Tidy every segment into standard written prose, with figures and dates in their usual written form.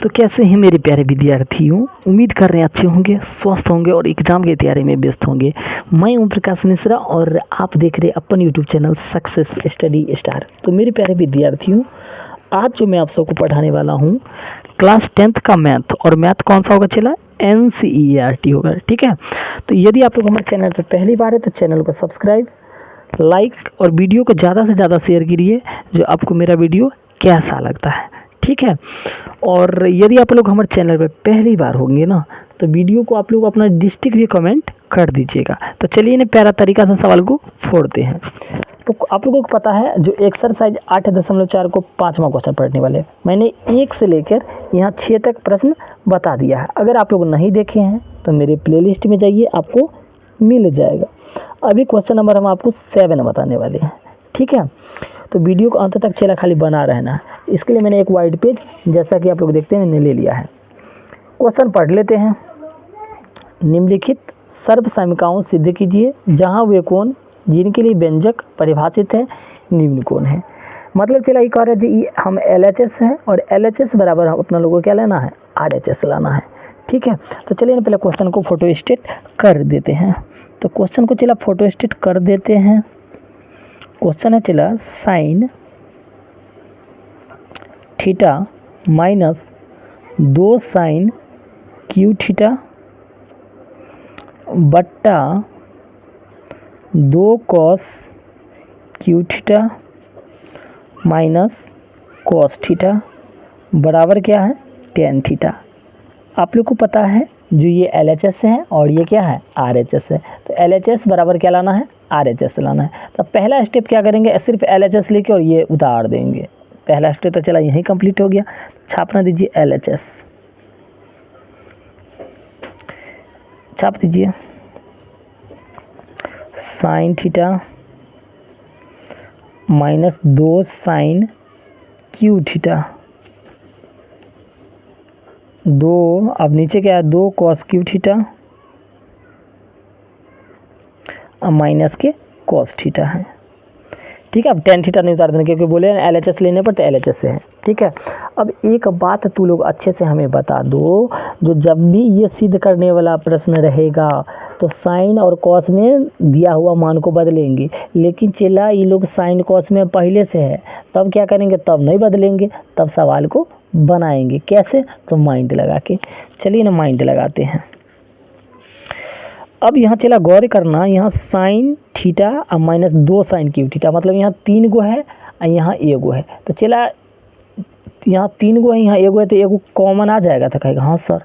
तो कैसे हैं मेरे प्यारे विद्यार्थियों, उम्मीद कर रहे हैं अच्छे होंगे, स्वस्थ होंगे और एग्ज़ाम की तैयारी में व्यस्त होंगे। मैं ओम प्रकाश मिश्रा और आप देख रहे हैं अपन YouTube channel Success Study Star. तो मेरे प्यारे विद्यार्थियों, आज जो मैं आप सबको पढ़ाने वाला हूँ क्लास 10th का मैथ, और मैथ कौन सा होगा चला, NCERT होगा। ठीक है, तो यदि आप लोग हमारे चैनल पर पहली बार है तो चैनल को सब्सक्राइब, लाइक और वीडियो को ज़्यादा से ज़्यादा शेयर करिए जो आपको मेरा वीडियो कैसा लगता है। ठीक है, और यदि आप लोग हमारे चैनल पर पहली बार होंगे ना तो वीडियो को आप लोग अपना डिस्ट्रिक्ट भी कमेंट कर दीजिएगा। तो चलिए ना प्यारा तरीका से सवाल को फोड़ते हैं। तो आप लोगों को पता है जो एक्सरसाइज 8.4 को 5वां क्वेश्चन पढ़ने वाले, मैंने 1 से लेकर यहाँ 6 तक प्रश्न बता दिया है। अगर आप लोग नहीं देखे हैं तो मेरे प्लेलिस्ट में जाइए, आपको मिल जाएगा। अभी क्वेश्चन नंबर हम आपको 7 बताने वाले हैं। ठीक है, तो वीडियो को अंत तक चला खाली बना रहना है। इसके लिए मैंने एक वाइट पेज, जैसा कि आप लोग देखते हैं, मैंने ले लिया है। क्वेश्चन पढ़ लेते हैं। निम्नलिखित सर्वसमीकरणों सिद्ध कीजिए जहां वे कोण जिनके लिए व्यंजक परिभाषित है निम्न कोण है। मतलब चला ये कह रहा है जी हम LHS है और LHS बराबर हम अपना लोगों को क्या लेना है, RHS लाना है। ठीक है, तो चलिए ना पहले क्वेश्चन को फोटो स्टेट कर देते हैं। तो क्वेश्चन को चला फोटो स्टेट कर देते हैं। क्वेश्चन है चला sine theta minus 2 sine cube theta बट्टा 2 cos cube theta minus cos theta बराबर क्या है, टेन थीटा। आप लोग को पता है जो ये LHS है और ये क्या है, RHS है। तो LHS बराबर क्या लाना है, RHS लाना है। तो पहला स्टेप क्या करेंगे, सिर्फ LHS लेके और ये उतार देंगे। पहला स्टेप तो चला यहीं कंप्लीट हो गया। छापना दीजिए LHS, छाप दीजिए। Sine theta minus 2 sine cube theta 2, अब नीचे क्या है, 2 कॉस क्यू थीटा अब माइनस के कॉस थीटा है। ठीक है, अब टेन थीटा नहीं उतार देना क्योंकि बोले LHS लेने पर तो LHS से है। ठीक है, अब एक बात तू लोग अच्छे से हमें बता दो, जो जब भी ये सिद्ध करने वाला प्रश्न रहेगा तो साइन और कॉस में दिया हुआ मान को बदलेंगे, लेकिन चला ये लोग साइन कॉस में पहले से है, तब क्या करेंगे, तब नहीं बदलेंगे, तब सवाल को बनाएंगे। कैसे, तो माइंड लगा के। चलिए ना माइंड लगाते हैं। अब यहाँ चला गौर करना, यहाँ साइन थीटा और माइनस 2 साइन क्यू थीटा, मतलब यहाँ 3 गो है और यहाँ 1 गो है। तो चला यहाँ 3 गो है, यहाँ 1 गो है, तो 1 गो कॉमन आ जाएगा। तो कहेगा हाँ सर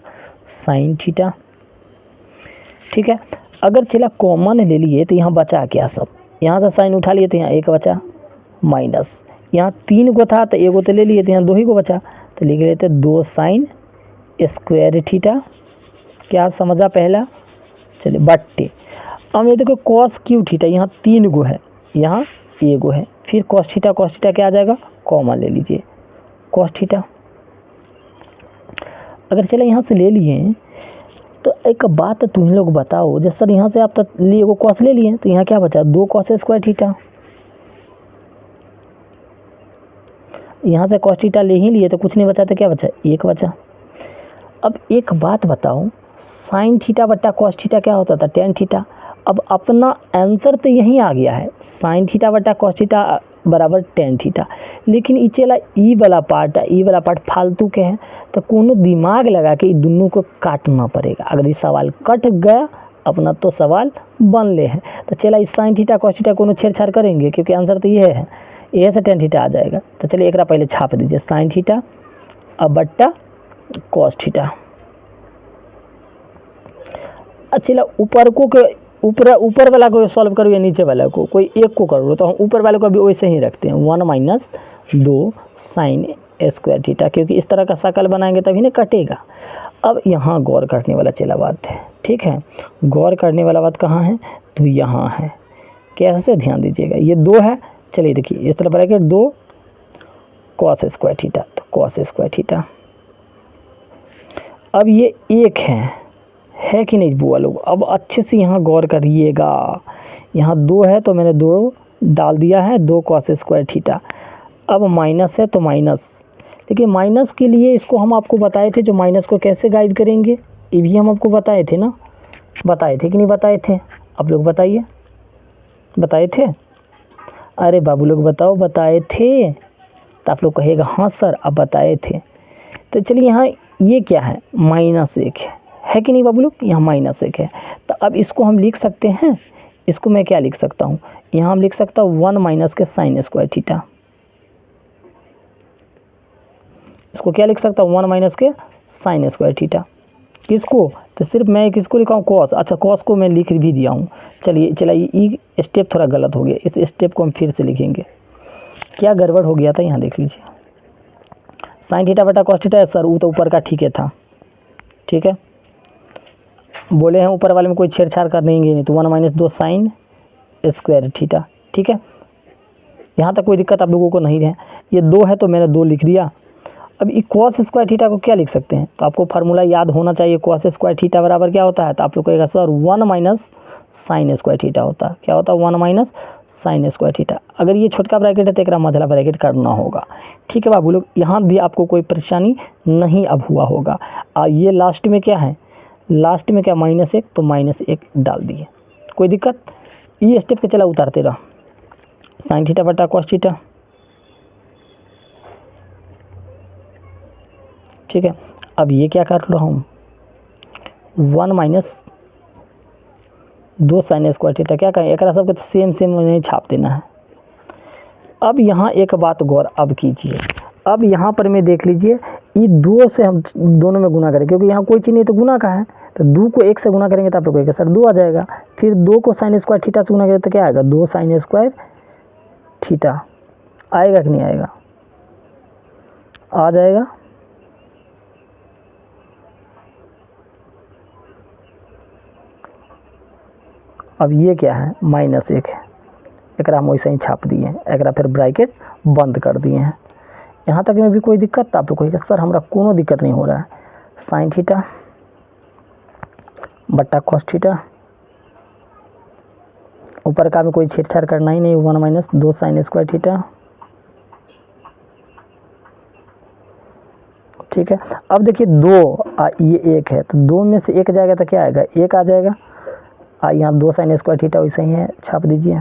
साइन थीटा। ठीक है, अगर चला कॉमन ले लिए तो यहाँ बचा क्या, सब यहाँ से साइन उठा लिए तो यहाँ 1 बचा, माइनस यहाँ 3 गो था तो 1 गो तो ले लिए तो यहाँ 2 ही गो बचा, तो लिख लेते 2 साइन स्क्वायर थीटा। क्या समझा पहला, चलिए बट्टे। अब ये देखो कॉस क्यू थीटा, यहाँ 3 गो है, यहाँ 1 गो है, फिर कॉस थीटा क्या आ जाएगा, कॉमन ले लीजिए कॉस थीटा। अगर चले यहाँ से ले लिए तो एक बात तुम लोग बताओ, जैसे सर यहाँ से आप तो लिए वो कॉस ले लिए तो यहाँ क्या बचा, 2 कॉस स्क्वायर थीटा। यहाँ से कॉस थीटा ले ही लिए तो कुछ नहीं बचा, तो क्या बचा, 1 बचा। अब एक बात बताओ, साइन थीटा बट्टा कॉस थीटा क्या होता था, टेन थीटा। अब अपना आंसर तो यहीं आ गया है, साइन थीटा बट्टा कॉस थीटा बराबर टेन थीटा, लेकिन ये चला ई वाला पार्ट फालतू के हैं, तो कोनो दिमाग लगा के दोनों को काटना पड़ेगा। अगर ये सवाल कट गया अपना तो सवाल बन ले है। तो चला इस साइन थीटा कॉस थीटा कोनो छेड़छाड़ करेंगे क्योंकि आंसर तो ये है, ये से टेन थीटा आ जाएगा। तो चलिए एक पहले छाप दीजिए, साइन थीटा अब बट्टा कॉस थीटा। अच्छा ऊपर को ऊपर वाला को सॉल्व करो या नीचे वाला को, कोई एक को करो, तो हम ऊपर वाले को भी वैसे ही रखते हैं, 1 माइनस 2 साइन स्क्वायर थीटा, क्योंकि इस तरह का शकल बनाएंगे तभी ना कटेगा। अब यहाँ गौर करने वाला चला बात है। ठीक है, गौर करने वाला बात कहाँ है, तो यहाँ है। कैसे, ध्यान दीजिएगा, ये 2 है, चलिए देखिए इस तरह ब्रैकेट 2 कॉस स्क्वायर थीटा, तो कॉस स्क्वायर थीटा। अब ये 1 है कि नहीं बुआ लोग, अब अच्छे से यहाँ गौर करिएगा। यहाँ 2 है तो मैंने 2 डाल दिया है, 2 कॉस स्क्वायर थीटा। अब माइनस है तो माइनस, देखिए माइनस के लिए इसको हम आपको बताए थे, जो माइनस को कैसे गाइड करेंगे ये भी हम आपको बताए थे ना, बताए थे कि नहीं बताए थे? आप लोग बताइए, बताए थे? अरे बाबू लोग बताओ, बताए थे? तो आप लोग कहेगा हाँ सर अब बताए थे। तो चलिए यहाँ ये क्या है, -1 है कि नहीं बाबू लोग? यहाँ -1 है। तो अब इसको हम लिख सकते हैं, इसको मैं क्या लिख सकता हूँ, यहाँ हम लिख सकता हूँ 1 माइनस के साइन स्क्वायर थीटा। इसको क्या लिख सकता हूँ, 1 माइनस के साइन स्क्वायर थीटा। किसको? तो सिर्फ मैं किसको लिखा हूँ, कॉस। अच्छा कॉस को मैं लिख भी दिया हूँ। चलिए ये स्टेप थोड़ा गलत हो गया, इस स्टेप को हम फिर से लिखेंगे। क्या गड़बड़ हो गया था यहाँ देख लीजिए, साइन थीटा बटा कॉस थीटा है सर, वो तो ऊपर का ठीक है था, ठीक है, बोले हैं ऊपर वाले में कोई छेड़छाड़ कर नहीं, तो 1 माइनस 2 साइन स्क्वायर थीटा, ठीक है। यहाँ तक कोई दिक्कत आप लोगों को नहीं है। ये 2 है तो मैंने 2 लिख दिया। अब ये कॉस स्क्वायर थीटा को क्या लिख सकते हैं, तो आपको फार्मूला याद होना चाहिए। कॉस स्क्वायर थीटा बराबर क्या होता है, तो आप लोग कहेगा sir 1 minus sine square theta होता है। क्या होता है, 1 माइनस साइन स्क्वायर थीटा। अगर ये छोटका ब्रैकेट है तो एक मझला ब्रैकेट करना होगा, ठीक है बाबू लोग। यहाँ भी आपको कोई परेशानी नहीं अब हुआ होगा। ये लास्ट में क्या है, लास्ट में क्या -1, तो -1 डाल दिए, कोई दिक्कत। ये स्टेप के चला उतारते रहा, साइन थीटा बटा कॉस थीटा, ठीक है। अब ये क्या कर रहा हूँ, 1 माइनस 2 साइन स्क्वायर थीटा, क्या कहें एक सबके सेम नहीं छाप देना है। अब यहाँ एक बात गौर अब कीजिए, अब यहाँ पर में देख लीजिए, ये 2 से हम दोनों में गुना करें, क्योंकि यहाँ कोई चीज़ नहीं तो गुना का है, तो 2 को 1 से गुना करेंगे तो आप लोग कहेंगे सर 2 आ जाएगा। फिर 2 को साइन स्क्वायर थीटा से गुना करें तो क्या आएगा, 2 साइन स्क्वायर थीटा। आएगा कि नहीं आएगा, आ जाएगा। अब ये क्या है, -1 है, एक हम वैसे ही छाप दिए हैं, एक फिर ब्रैकेट बंद कर दिए हैं। यहाँ तक में भी कोई दिक्कत, आप लोग कहेगा सर हमारा कोनो दिक्कत नहीं हो रहा है। साइन थीटा बट्टा कॉस थीटा, ऊपर का में कोई छेड़छाड़ करना ही नहीं, 1 माइनस 2 साइन स्क्वायर थीटा, ठीक है। अब देखिए 2 ये 1 है, तो 2 में से 1 जाएगा तो क्या आएगा, 1 आ जाएगा। यहाँ 2 साइन स्क्वायर थीटा वैसे ही है, छाप दीजिए।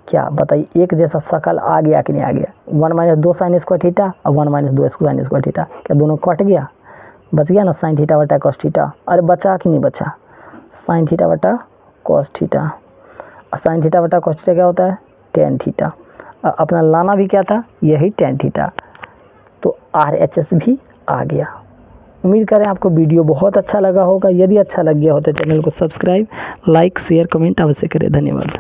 क्या बताइए, एक जैसा शकल आ गया कि नहीं आ गया। 1 माइनस 2 साइन स्क्वायर थीटा और 1 माइनस 2 साइन स्क्वायर थीटा, क्या दोनों कट गया, बच गया ना, साइन थीटा बटा कॉस थीटा। अरे बचा कि नहीं बचा, साइन थीटा बटा कॉस थीटा, और साइन थीटा बटा कॉस थीटा क्या होता है, टेन थीटा। अपना लाना भी क्या था, यही टेन थीटा, तो RHS भी आ गया। उम्मीद करें आपको वीडियो बहुत अच्छा लगा होगा। यदि अच्छा लग गया हो तो चैनल को सब्सक्राइब, लाइक, शेयर, कमेंट अवश्य करें। धन्यवाद।